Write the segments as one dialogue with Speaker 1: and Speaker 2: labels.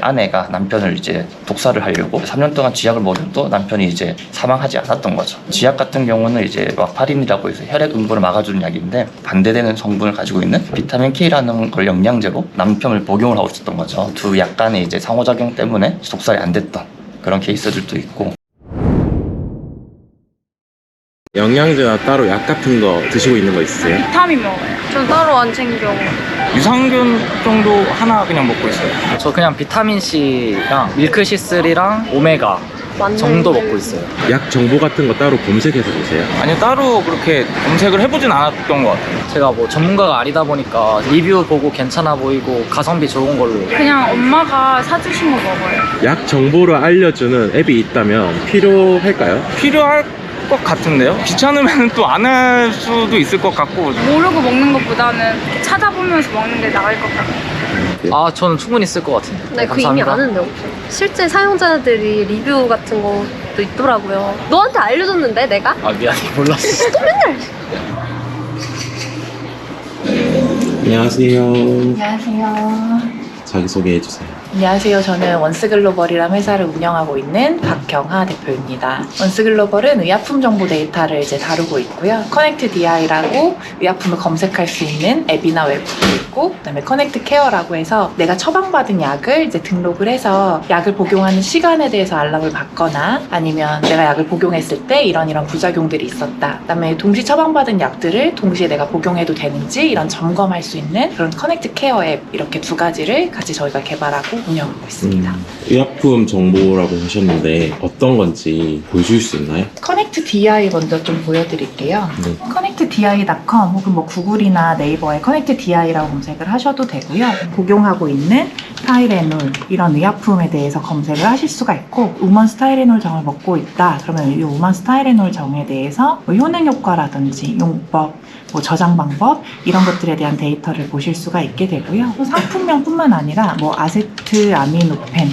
Speaker 1: 아내가 남편을 이제 독살을 하려고 3년 동안 쥐약을 먹여도 남편이 이제 사망하지 않았던 거죠. 쥐약 같은 경우는 이제 와파린이라고 해서 혈액 음부를 막아주는 약인데 반대되는 성분을 가지고 있는 비타민 K라는 걸 영양제로 남편을 복용을 하고 있었던 거죠. 두 약 간의 이제 상호작용 때문에 독살이 안 됐던 그런 케이스들도 있고.
Speaker 2: 영양제나 따로 약 같은 거 드시고 있는 거 있으세요?
Speaker 3: 비타민 먹어요. 전 따로 안 챙겨.
Speaker 4: 유산균 정도 하나 그냥 먹고 있어요. 저 그냥 비타민C랑 밀크시슬이랑 오메가 정도 먹고 있어요.
Speaker 2: 약 정보 같은 거 따로 검색해서 보세요?
Speaker 4: 아니요, 따로 그렇게 검색을 해보진 않았던 것 같아요. 제가 뭐 전문가가 아니다 보니까 리뷰 보고 괜찮아 보이고 가성비 좋은 걸로.
Speaker 3: 그냥 엄마가 사주신 거 먹어요.
Speaker 2: 약 정보를 알려주는 앱이 있다면 필요할까요?
Speaker 4: 필요할 것 같은데요? 귀찮으면 또 안 할 수도 있을 것 같고.
Speaker 3: 모르고 먹는 것보다는 찾아보면서 먹는 게 나을 것 같아요.
Speaker 4: 아, 저는 충분히 쓸 것 같은데.
Speaker 5: 네, 그 이미 아는데 없어요. 실제 사용자들이 리뷰 같은 것도 있더라고요. 너한테 알려줬는데 내가?
Speaker 4: 아, 미안해, 몰랐어.
Speaker 5: 또 맨날
Speaker 2: 안녕하세요.
Speaker 6: 안녕하세요.
Speaker 2: 자기소개해주세요.
Speaker 6: 안녕하세요. 저는 원스글로벌이라는 회사를 운영하고 있는 박경하 대표입니다. 원스글로벌은 의약품 정보 데이터를 이제 다루고 있고요. 커넥트 DI라고 의약품을 검색할 수 있는 앱이나 웹도 있고, 그다음에 커넥트 케어라고 해서 내가 처방받은 약을 이제 등록을 해서 약을 복용하는 시간에 대해서 알람을 받거나 아니면 내가 약을 복용했을 때 이런 부작용들이 있었다. 그다음에 동시 처방받은 약들을 동시에 내가 복용해도 되는지 이런 점검할 수 있는 그런 커넥트 케어 앱, 이렇게 두 가지를 같이 저희가 개발하고 운영하고 있습니다.
Speaker 2: 의약품 정보라고 하셨는데 어떤 건지 보여줄 수 있나요?
Speaker 6: 커넥트 DI 먼저 좀 보여드릴게요.
Speaker 2: 네.
Speaker 6: connectdi.com 혹은 뭐 구글이나 네이버에 커넥트 DI라고 검색을 하셔도 되고요. 복용하고 있는 스타이레놀 이런 의약품에 대해서 검색을 하실 수가 있고, 우먼 스타이레놀 정을 먹고 있다 그러면 이 우먼 스타이레놀 정에 대해서 뭐 효능 효과라든지 용법, 뭐 저장 방법 이런 것들에 대한 데이터를 보실 수가 있게 되고요. 상품명뿐만 아니라 뭐 아세트아미노펜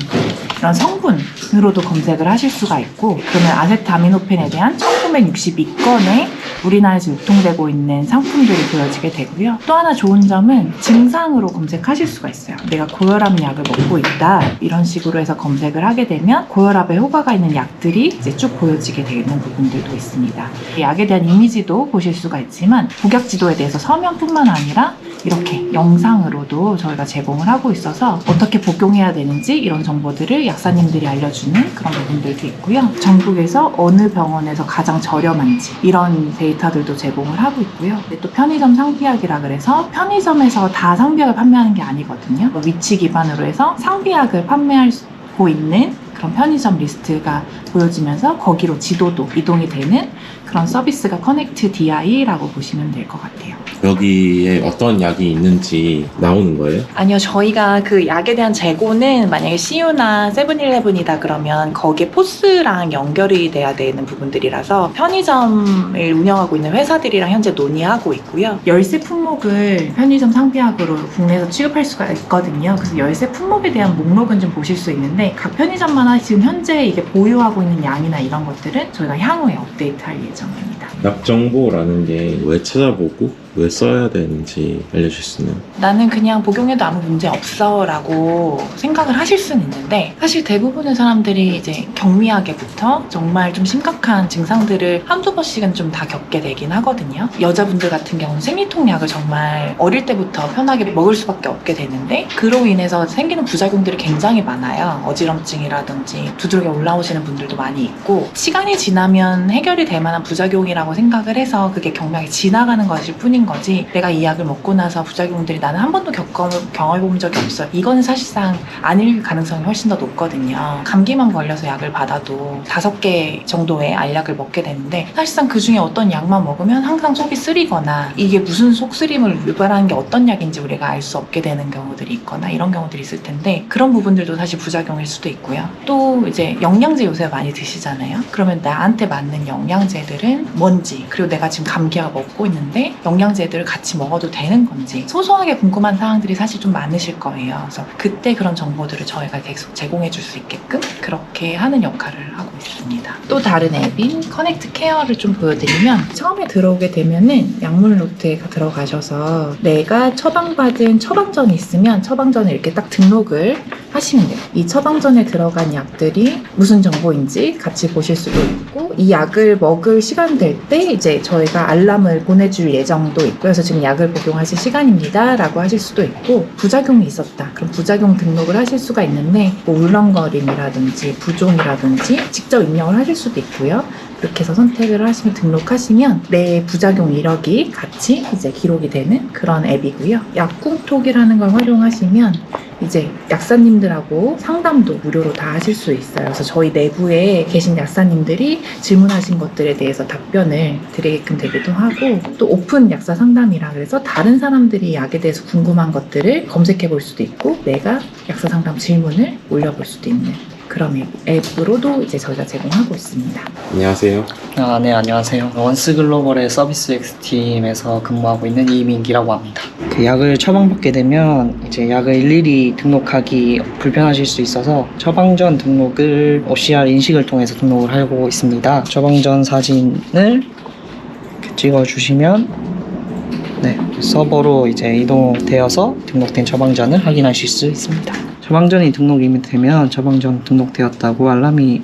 Speaker 6: 이런 성분으로도 검색을 하실 수가 있고, 그러면 아세트아미노펜에 대한 1962건의 우리나라에서 유통되고 있는 상품들이 보여지게 되고요. 또 하나 좋은 점은 증상으로 검색하실 수가 있어요. 내가 고혈압 약을 먹고 있다 이런 식으로 해서 검색을 하게 되면 고혈압에 효과가 있는 약들이 이제 쭉 보여지게 되는 부분들도 있습니다. 약에 대한 이미지도 보실 수가 있지만 복약 지도에 대해서 서명뿐만 아니라 이렇게 영상으로도 저희가 제공을 하고 있어서 어떻게 복용해야 되는지 이런 정보들을 약사님들이 알려주는 그런 부분들도 있고요. 전국에서 어느 병원에서 가장 저렴한지 이런 데이터들도 제공을 하고 있고요. 또 편의점 상비약이라 그래서 편의점에서 다 상비약을 판매하는 게 아니거든요. 위치 기반으로 해서 상비약을 판매하고 있는 그런 편의점 리스트가 보여지면서 거기로 지도도 이동이 되는 그런 서비스가 커넥트 DI라고 보시면 될 것 같아요.
Speaker 2: 여기에 어떤 약이 있는지 나오는 거예요?
Speaker 6: 아니요, 저희가 그 약에 대한 재고는 만약에 CU나 세븐일레븐이다 그러면 거기에 포스랑 연결이 돼야 되는 부분들이라서 편의점을 운영하고 있는 회사들이랑 현재 논의하고 있고요. 열쇠 품목을 편의점 상비약으로 국내에서 취급할 수가 있거든요. 그래서 열쇠 품목에 대한 목록은 좀 보실 수 있는데 각 편의점마다 지금 현재 이게 보유하고 있는 양이나 이런 것들은 저희가 향후에 업데이트할 예정입니다.
Speaker 2: 약 정보라는 게 왜 찾아보고 왜 써야 되는지 알려줄 수 있나요?
Speaker 6: 나는 그냥 복용해도 아무 문제 없어 라고 생각을 하실 수는 있는데, 사실 대부분의 사람들이 이제 경미하게부터 정말 좀 심각한 증상들을 한두 번씩은 좀 다 겪게 되긴 하거든요. 여자분들 같은 경우는 생리통약을 정말 어릴 때부터 편하게 먹을 수밖에 없게 되는데, 그로 인해서 생기는 부작용들이 굉장히 많아요. 어지럼증이라든지 두드러기 올라오시는 분들도 많이 있고, 시간이 지나면 해결이 될 만한 부작용이라고 생각을 해서 그게 경미하게 지나가는 것일 뿐인 거지, 내가 이 약을 먹고 나서 부작용들이 나는 한 번도 경험해본 적이 없어, 이거는 사실상 아닐 가능성이 훨씬 더 높거든요. 감기만 걸려서 약을 받아도 5개 정도의 알약을 먹게 되는데, 사실상 그 중에 어떤 약만 먹으면 항상 속이 쓰리거나 이게 무슨 속쓰림을 유발하는 게 어떤 약인지 우리가 알 수 없게 되는 경우들이 있거나 이런 경우들이 있을 텐데, 그런 부분들도 사실 부작용일 수도 있고요. 또 이제 영양제 요새 많이 드시잖아요. 그러면 나한테 맞는 영양제들은 뭔지, 그리고 내가 지금 감기약 먹고 있는데 영양제 영양제들을 같이 먹어도 되는 건지 소소하게 궁금한 사항들이 사실 좀 많으실 거예요. 그래서 그때 그런 정보들을 저희가 계속 제공해 줄 수 있게끔 그렇게 하는 역할을 하고 있습니다. 또 다른 앱인 커넥트 케어를 좀 보여드리면 처음에 들어오게 되면은 약물 노트에 들어가셔서 내가 처방받은 처방전이 있으면 처방전을 이렇게 딱 등록을 하시면 돼요. 이 처방전에 들어간 약들이 무슨 정보인지 같이 보실 수도 있고 이 약을 먹을 시간 될 때 이제 저희가 알람을 보내줄 예정도 있고 그래서 지금 약을 복용하실 시간입니다 라고 하실 수도 있고 부작용이 있었다. 그럼 부작용 등록을 하실 수가 있는데 뭐 울렁거림이라든지 부종이라든지 직접 입력을 하실 수도 있고요. 이렇게 해서 선택을 하시면 등록하시면 내 부작용 이력이 같이 이제 기록이 되는 그런 앱이고요. 약국톡이라는 걸 활용하시면 이제 약사님들하고 상담도 무료로 다 하실 수 있어요. 그래서 저희 내부에 계신 약사님들이 질문하신 것들에 대해서 답변을 드리게끔 되기도 하고 또 오픈 약사 상담이라 그래서 다른 사람들이 약에 대해서 궁금한 것들을 검색해 볼 수도 있고 내가 약사 상담 질문을 올려볼 수도 있는 그런 앱으로도 이제 저희가 제공하고 있습니다.
Speaker 2: 안녕하세요.
Speaker 4: 네, 안녕하세요. 원스글로벌의 서비스 X팀에서 근무하고 있는 이민기라고 합니다. 그 약을 처방받게 되면 이제 약을 일일이 등록하기 불편하실 수 있어서 처방전 등록을 OCR 인식을 통해서 등록을 하고 있습니다. 처방전 사진을 이렇게 찍어주시면 네, 서버로 이제 이동되어서 등록된 처방전을 확인하실 수 있습니다. 처방전이 등록이 되면 처방전 등록되었다고 알람이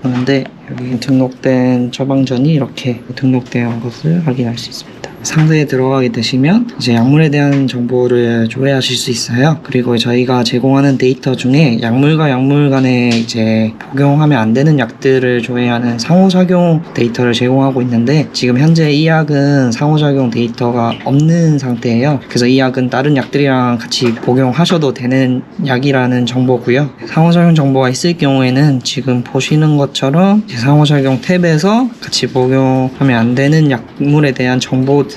Speaker 4: 오는데 여기 등록된 처방전이 이렇게 등록된 것을 확인할 수 있습니다. 상세에 들어가게 되시면 이제 약물에 대한 정보를 조회하실 수 있어요. 그리고 저희가 제공하는 데이터 중에 약물과 약물 간에 이제 복용하면 안 되는 약들을 조회하는 상호작용 데이터를 제공하고 있는데 지금 현재 이 약은 상호작용 데이터가 없는 상태예요. 그래서 이 약은 다른 약들이랑 같이 복용하셔도 되는 약이라는 정보고요. 상호작용 정보가 있을 경우에는 지금 보시는 것처럼 상호작용 탭에서 같이 복용하면 안 되는 약물에 대한 정보들을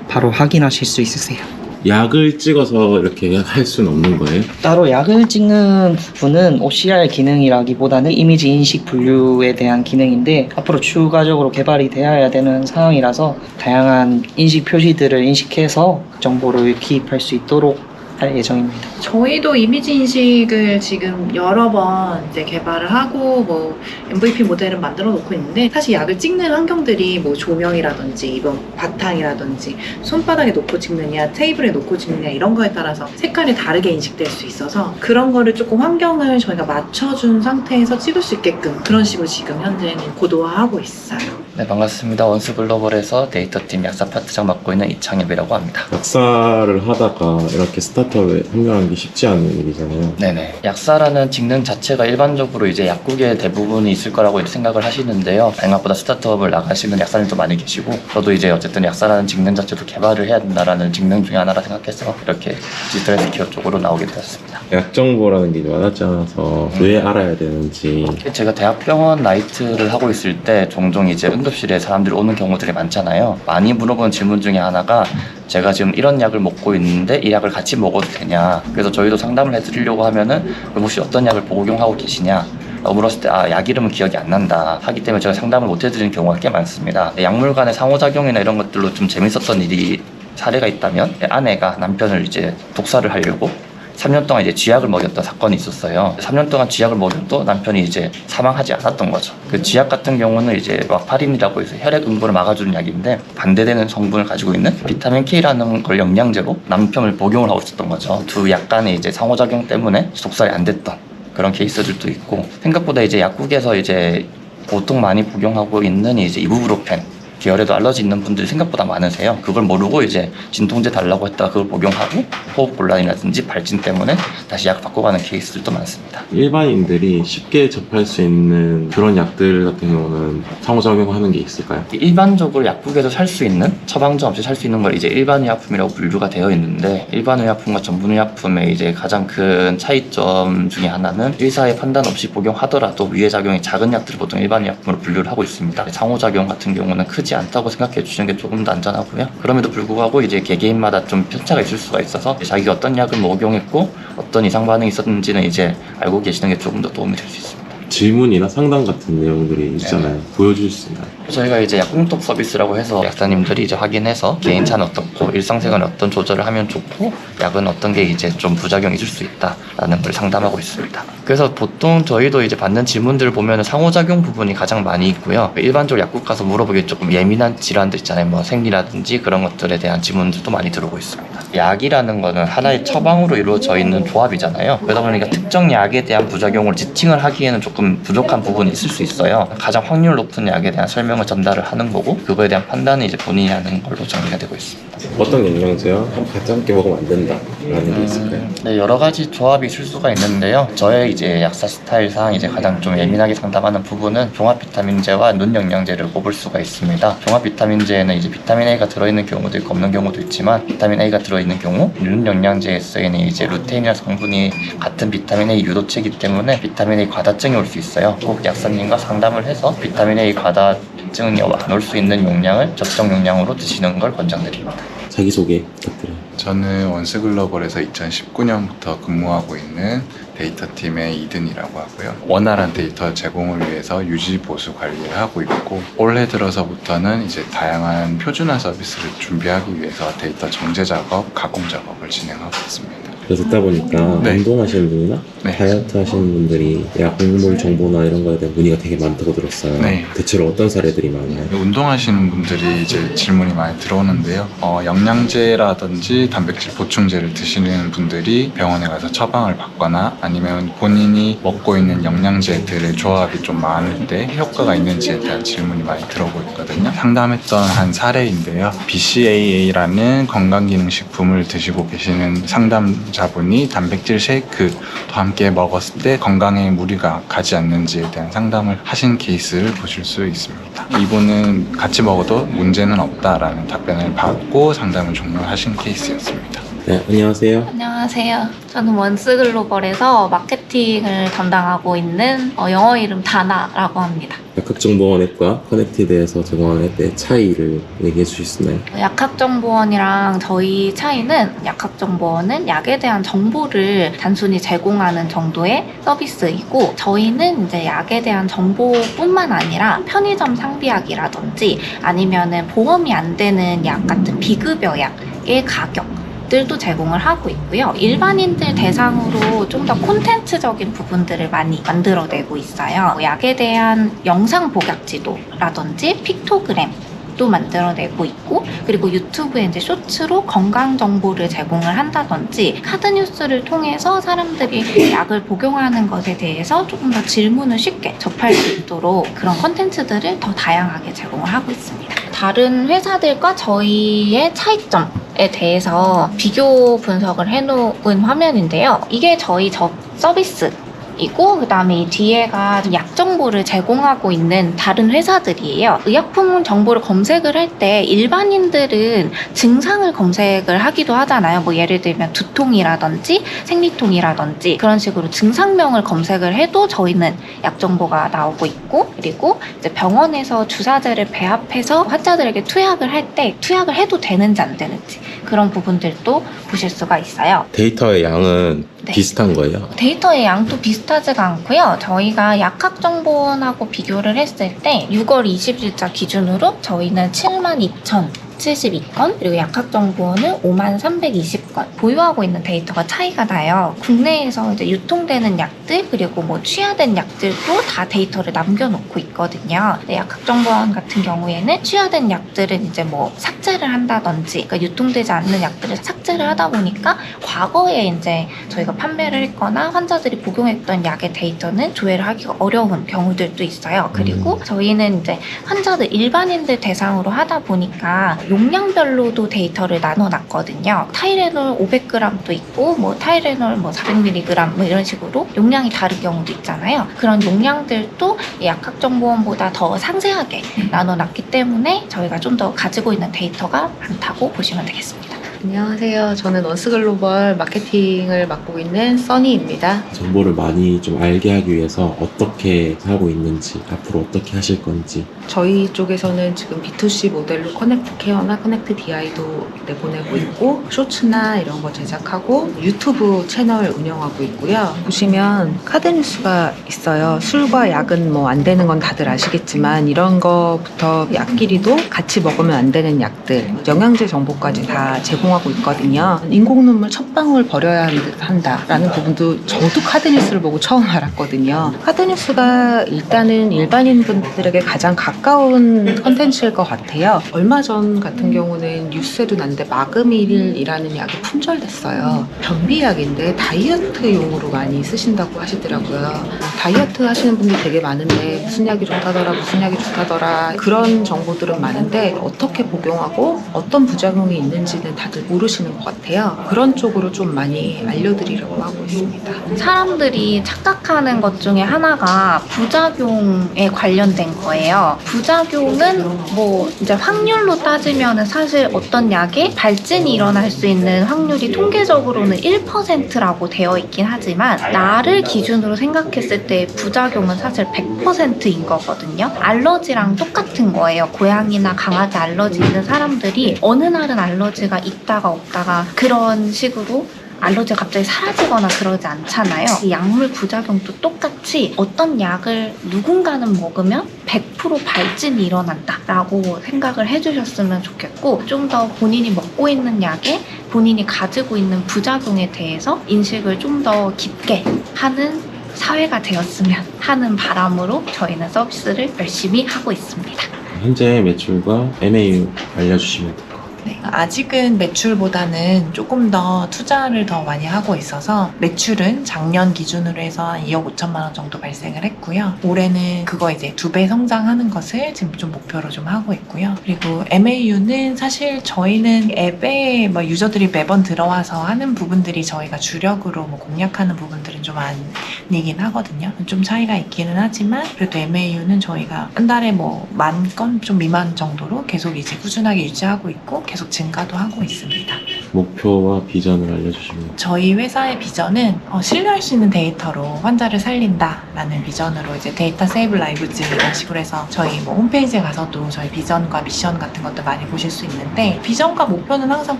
Speaker 4: 바로 확인하실 수 있으세요.
Speaker 2: 약을 찍어서 이렇게 할 수는 없는 거예요?
Speaker 4: 따로 약을 찍는 부분은 OCR 기능이라기보다는 이미지 인식 분류에 대한 기능인데 앞으로 추가적으로 개발이 되어야 되는 상황이라서 다양한 인식 표시들을 인식해서 정보를 기입할 수 있도록 할 예정입니다.
Speaker 6: 저희도 이미지 인식을 지금 여러 번 이제 개발을 하고 뭐 MVP 모델을 만들어 놓고 있는데 사실 약을 찍는 환경들이 뭐 조명이라든지 이번 바탕이라든지 손바닥에 놓고 찍느냐 테이블에 놓고 찍느냐 이런 거에 따라서 색깔이 다르게 인식될 수 있어서 그런 거를 조금 환경을 저희가 맞춰준 상태에서 찍을 수 있게끔 그런 식으로 지금 현재는 고도화하고 있어요.
Speaker 1: 네, 반갑습니다. 원스글로벌에서 데이터팀 약사 파트장 맡고 있는 이창엽이라고 합니다.
Speaker 2: 약사를 하다가 이렇게 스타트업에 합류하는 게 쉽지 않은 일이잖아요.
Speaker 1: 네네. 약사라는 직능 자체가 일반적으로 이제 약국에 대부분이 있을 거라고 생각을 하시는데요. 생각보다 스타트업을 나가시는 약사님도 많이 계시고, 저도 이제 어쨌든 약사라는 직능 자체도 개발을 해야 된다라는 직능 중에 하나라 생각해서 이렇게 디지털 헬스케어 쪽으로 나오게 되었습니다.
Speaker 2: 약 정보라는 게 와닿지 않아서 왜 알아야 되는지.
Speaker 1: 제가 대학병원 나이트를 하고 있을 때 종종 이제 응급실에 사람들이 오는 경우들이 많잖아요. 많이 물어보는 질문 중에 하나가 제가 지금 이런 약을 먹고 있는데 이 약을 같이 먹어도 되냐. 그래서 저희도 상담을 해드리려고 하면은 혹시 어떤 약을 복용하고 계시냐 물었을 때 약 이름은 기억이 안 난다 하기 때문에 제가 상담을 못 해드리는 경우가 꽤 많습니다. 약물 간의 상호작용이나 이런 것들로 좀 재밌었던 일이 사례가 있다면 아내가 남편을 이제 독사를 하려고 3년 동안 이제 쥐약을 먹였던 사건이 있었어요. 3년 동안 쥐약을 먹여도 남편이 이제 사망하지 않았던 거죠. 그 쥐약 같은 경우는 이제 와파린이라고 해서 혈액 응고를 막아주는 약인데 반대되는 성분을 가지고 있는 비타민 K라는 걸 영양제로 남편을 복용을 하고 있었던 거죠. 두 약 간의 이제 상호작용 때문에 독살이 안 됐던 그런 케이스들도 있고, 생각보다 이제 약국에서 이제 보통 많이 복용하고 있는 이제 이부브로펜 계열에도 알러지 있는 분들이 생각보다 많으세요. 그걸 모르고 이제 진통제 달라고 했다가 그걸 복용하고 호흡곤란이라든지 발진 때문에 다시 약 바꿔가는 케이스들도 많습니다.
Speaker 2: 일반인들이 쉽게 접할 수 있는 그런 약들 같은 경우는 상호작용하는 게 있을까요?
Speaker 1: 일반적으로 약국에서 살 수 있는 처방전 없이 살 수 있는 걸 이제 일반 의약품이라고 분류가 되어 있는데, 일반 의약품과 전문 의약품의 이제 가장 큰 차이점 중에 하나는 의사의 판단 없이 복용하더라도 위해작용이 작은 약들을 보통 일반 의약품으로 분류를 하고 있습니다. 상호작용 같은 경우는 크지 않다고 생각해 주시는 게 조금 더 안전하고요. 그럼에도 불구하고 이제 개개인마다 좀 편차가 있을 수가 있어서 자기가 어떤 약을 복용했고 어떤 이상 반응이 있었는지는 이제 알고 계시는 게 조금 더 도움이 될 수 있습니다.
Speaker 2: 질문이나 상담 같은 내용들이 있잖아요. 보여줄 수 있나요?
Speaker 1: 저희가 이제 약공톡 서비스라고 해서 약사님들이 이제 확인해서 개인차는 어떻고 일상생활에 어떤 조절을 하면 좋고 약은 어떤 게 이제 좀 부작용이 있을 수 있다라는 걸 상담하고 있습니다. 그래서 보통 저희도 이제 받는 질문들을 보면 상호작용 부분이 가장 많이 있고요. 일반적으로 약국 가서 물어보기 조금 예민한 질환들 있잖아요. 뭐 생리라든지 그런 것들에 대한 질문들도 많이 들어오고 있습니다. 약이라는 거는 하나의 처방으로 이루어져 있는 조합이잖아요. 그러다 보니까 특정 약에 대한 부작용을 지칭을 하기에는 조금 부족한 부분이 있을 수 있어요. 가장 확률 높은 약에 대한 설명을 전달을 하는 거고 그거에 대한 판단은 이제 본인이 하는 걸로 정리가 되고 있습니다.
Speaker 2: 어떤 영양제와 같이 함께 먹으면 안 된다라는 게 있을까요?
Speaker 1: 네, 여러 가지 조합이 있을 수가 있는데요. 저의 이제 약사 스타일상 이제 가장 좀 예민하게 상담하는 부분은 종합 비타민제와 눈 영양제를 꼽을 수가 있습니다. 종합 비타민제에는 이제 비타민 A가 들어있는 경우도 있고 없는 경우도 있지만 비타민 A가 들어있는 경우 눈 영양제에서는 이제 루테인이라는 성분이 같은 비타민 A 유도체이기 때문에 비타민 A 과다증이 올 수 있어요. 꼭 약사님과 상담을 해서 비타민 A 과다증이 안 올 수 있는 용량을 적정 용량으로 드시는 걸 권장드립니다.
Speaker 2: 자기소개 부탁드려요.
Speaker 7: 저는 원스글로벌에서 2019년부터 근무하고 있는 데이터팀의 이든이라고 하고요. 원활한 데이터 제공을 위해서 유지 보수 관리를 하고 있고 올해 들어서부터는 이제 다양한 표준화 서비스를 준비하기 위해서 데이터 정제 작업, 가공 작업을 진행하고 있습니다.
Speaker 2: 그래서 듣다 보니까
Speaker 7: 네.
Speaker 2: 운동하시는 분이나
Speaker 7: 네.
Speaker 2: 다이어트 하시는 분들이 약물 정보나 이런 거에 대한 문의가 되게 많다고 들었어요.
Speaker 7: 네.
Speaker 2: 대체로 어떤 사례들이 많아요?
Speaker 7: 운동하시는 분들이 이제 질문이 많이 들어오는데요. 영양제라든지 단백질 보충제를 드시는 분들이 병원에 가서 처방을 받거나 아니면 본인이 먹고 있는 영양제들의 조합이 좀 많을 때 효과가 있는지에 대한 질문이 많이 들어오고 있거든요. 상담했던 한 사례인데요. BCAA라는 건강기능식품을 드시고 계시는 상담자분이 단백질 쉐이크도 함께 먹었을 때 건강에 무리가 가지 않는지에 대한 상담을 하신 케이스를 보실 수 있습니다. 이분은 같이 먹어도 문제는 없다라는 답변을 받고 상담을 종료하신 케이스였습니다.
Speaker 2: 네, 안녕하세요.
Speaker 8: 안녕하세요. 저는 원스글로벌에서 마케팅을 담당하고 있는 영어 이름 다나라고 합니다.
Speaker 2: 약학정보원 앱과 커넥티드에서 제공하는 앱의 차이를 얘기해 주실 수 있나요?
Speaker 8: 약학정보원이랑 저희 차이는 약학정보원은 약에 대한 정보를 단순히 제공하는 정도의 서비스이고 저희는 이제 약에 대한 정보뿐만 아니라 편의점 상비약이라든지 아니면은 보험이 안 되는 약 같은 비급여 약의 가격 들도 제공을 하고 있고요. 일반인들 대상으로 좀 더 콘텐츠적인 부분들을 많이 만들어내고 있어요. 약에 대한 영상 복약지도라든지 픽토그램도 만들어내고 있고 그리고 유튜브에 이제 쇼츠로 건강 정보를 제공을 한다든지 카드 뉴스를 통해서 사람들이 약을 복용하는 것에 대해서 조금 더 질문을 쉽게 접할 수 있도록 그런 콘텐츠들을 더 다양하게 제공을 하고 있습니다. 다른 회사들과 저희의 차이점에 대해서 비교 분석을 해놓은 화면인데요. 이게 저희 서비스이고 그다음에 이 뒤에가 약 정보를 제공하고 있는 다른 회사들이에요. 의약품 정보를 검색을 할 때 일반인들은 증상을 검색을 하기도 하잖아요. 뭐 예를 들면 두통이라든지 생리통이라든지 그런 식으로 증상명을 검색을 해도 저희는 약 정보가 나오고 있고 그리고 이제 병원에서 주사제를 배합해서 환자들에게 투약을 할 때 투약을 해도 되는지 안 되는지 그런 부분들도 보실 수가 있어요.
Speaker 2: 데이터의 양은
Speaker 8: 네.
Speaker 2: 비슷한 거예요?
Speaker 8: 데이터의 양도 비슷하지가 않고요. 저희가 약학정보원하고 비교를 했을 때 6월 20일자 기준으로 저희는 72,072건 그리고 약학정보원은 5320건 보유하고 있는 데이터가 차이가 나요. 국내에서 이제 유통되는 약들 그리고 뭐 취하된 약들도 다 데이터를 남겨놓고 있거든요. 근데 약학정보원 같은 경우에는 취하된 약들은 이제 뭐 삭제를 한다든지 그러니까 유통되지 않는 약들을 삭제를 하다 보니까 과거에 이제 저희가 판매를 했거나 환자들이 복용했던 약의 데이터는 조회를 하기가 어려운 경우들도 있어요. 그리고 저희는 이제 환자들 일반인들 대상으로 하다 보니까 용량별로도 데이터를 나눠놨거든요. 타이레놀 500g도 있고 뭐 타이레놀 뭐 400mg 뭐 이런 식으로 용량이 다른 경우도 있잖아요. 그런 용량들도 약학정보원보다 더 상세하게 나눠놨기 때문에 저희가 좀 더 가지고 있는 데이터가 많다고 보시면 되겠습니다.
Speaker 9: 안녕하세요. 저는 원스글로벌 마케팅을 맡고 있는 써니입니다.
Speaker 2: 정보를 많이 좀 알게 하기 위해서 어떻게 하고 있는지, 앞으로 어떻게 하실 건지.
Speaker 6: 저희 쪽에서는 지금 B2C 모델로 커넥트 케어나 커넥트 DI도 내보내고 있고 쇼츠나 이런 거 제작하고 유튜브 채널 운영하고 있고요. 보시면 카드 뉴스가 있어요. 술과 약은 뭐 안 되는 건 다들 아시겠지만 이런 거부터 약끼리도 같이 먹으면 안 되는 약들, 영양제 정보까지 다 제공하고 있거든요. 인공 눈물 첫 방울 버려야 한다라는 부분도 저도 카드 뉴스를 보고 처음 알았거든요. 카드 뉴스가 일단은 일반인 분들에게 가장 가까운 컨텐츠일 것 같아요. 얼마 전 같은 경우는 뉴스에도 났는데 마그밀이라는 약이 품절됐어요. 변비약인데 다이어트용으로 많이 쓰신다고 하시더라고요. 다이어트 하시는 분들 되게 많은데 무슨 약이 좋다더라 무슨 약이 좋다더라 그런 정보들은 많은데 어떻게 복용하고 어떤 부작용이 있는지는 다들 모르시는 것 같아요. 그런 쪽으로 좀 많이 알려드리려고 하고 있습니다.
Speaker 8: 사람들이 착각하는 것 중에 하나가 부작용에 관련된 거예요. 부작용은 뭐 이제 확률로 따지면은 사실 어떤 약에 발진이 일어날 수 있는 확률이 통계적으로는 1%라고 되어 있긴 하지만 나를 기준으로 생각했을 때 부작용은 사실 100%인 거거든요. 알러지랑 똑같은 거예요. 고양이나 강아지 알러지 있는 사람들이 어느 날은 알러지가 있다가 없다가 그런 식으로 알러지가 갑자기 사라지거나 그러지 않잖아요. 이 약물 부작용도 똑같이 어떤 약을 누군가는 먹으면 100% 발진이 일어난다 라고 생각을 해주셨으면 좋겠고 좀 더 본인이 먹고 있는 약에 본인이 가지고 있는 부작용에 대해서 인식을 좀 더 깊게 하는 사회가 되었으면 하는 바람으로 저희는 서비스를 열심히 하고 있습니다.
Speaker 2: 현재 매출과 MAU 알려주시면 돼요.
Speaker 6: 네, 아직은 매출보다는 조금 더 투자를 더 많이 하고 있어서 매출은 작년 기준으로 해서 한 2억 5천만 원 정도 발생을 했고요. 올해는 그거 이제 2배 성장하는 것을 지금 좀 목표로 좀 하고 있고요. 그리고 MAU는 사실 저희는 앱에 뭐 유저들이 매번 들어와서 하는 부분들이 저희가 주력으로 뭐 공략하는 부분들은 좀 아니긴 하거든요. 좀 차이가 있기는 하지만 그래도 MAU는 저희가 한 달에 뭐 10,000건 좀 미만 정도로 계속 이제 꾸준하게 유지하고 있고 계속 증가도 하고 있습니다.
Speaker 2: 목표와 비전을 알려주시면.
Speaker 6: 저희 회사의 비전은 신뢰할 수 있는 데이터로 환자를 살린다라는 비전으로 이제 데이터 세이브 라이브즈 이런 식으로 해서 저희 뭐 홈페이지에 가서도 저희 비전과 미션 같은 것도 많이 보실 수 있는데 비전과 목표는 항상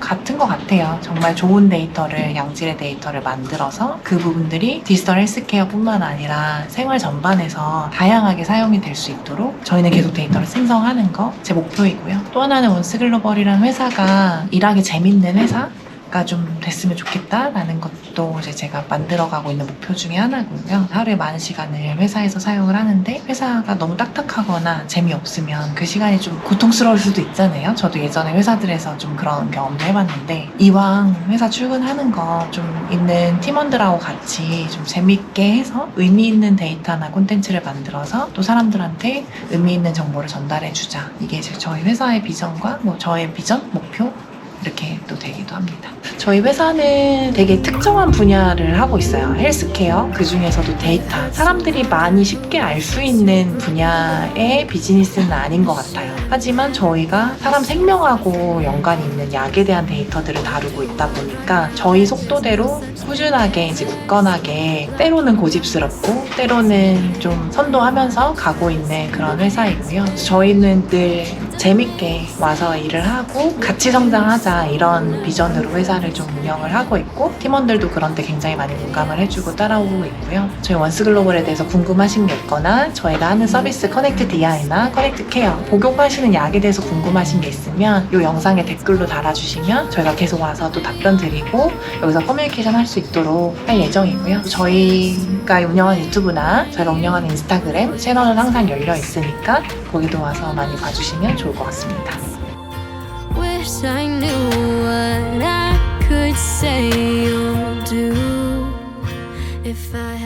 Speaker 6: 같은 것 같아요. 정말 좋은 데이터를 양질의 데이터를 만들어서 그 부분들이 디지털 헬스케어뿐만 아니라 생활 전반에서 다양하게 사용이 될 수 있도록 저희는 계속 데이터를 생성하는 거 제 목표이고요. 또 하나는 원스글로벌이라는 회사가 일하기 재밌는 회사가 좀 됐으면 좋겠다라는 것도 이제 제가 만들어가고 있는 목표 중에 하나고요. 하루에 많은 시간을 회사에서 사용을 하는데 회사가 너무 딱딱하거나 재미없으면 그 시간이 좀 고통스러울 수도 있잖아요. 저도 예전에 회사들에서 좀 그런 경험도 해봤는데 이왕 회사 출근하는 거 좀 있는 팀원들하고 같이 좀 재밌게 해서 의미 있는 데이터나 콘텐츠를 만들어서 또 사람들한테 의미 있는 정보를 전달해주자. 이게 이제 저희 회사의 비전과 뭐 저의 비전, 목표 이렇게 또 되기도 합니다. 저희 회사는 되게 특정한 분야를 하고 있어요. 헬스케어, 그 중에서도 데이터. 사람들이 많이 쉽게 알 수 있는 분야의 비즈니스는 아닌 것 같아요. 하지만 저희가 사람 생명하고 연관이 있는 약에 대한 데이터들을 다루고 있다 보니까 저희 속도대로 꾸준하게 이제 굳건하게 때로는 고집스럽고 때로는 좀 선도하면서 가고 있는 그런 회사이고요. 저희는 늘 재밌게 와서 일을 하고 같이 성장하자 이런 비전으로 회사를 좀 운영을 하고 있고 팀원들도 그런 데 굉장히 많이 공감을 해주고 따라오고 있고요. 저희 원스글로벌에 대해서 궁금하신 게 있거나 저희가 하는 서비스 커넥트 DI나 커넥트 케어 복용하시는 약에 대해서 궁금하신 게 있으면 이 영상에 댓글로 달아주시면 저희가 계속 와서 또 답변 드리고 여기서 커뮤니케이션 할 수 있도록 할 예정이고요. 저희가 운영하는 유튜브나 저희가 운영하는 인스타그램 채널은 항상 열려 있으니까 거기도 와서 많이 봐주시면 좋을 것 같습니다.
Speaker 10: Wish I knew what I could say or do if I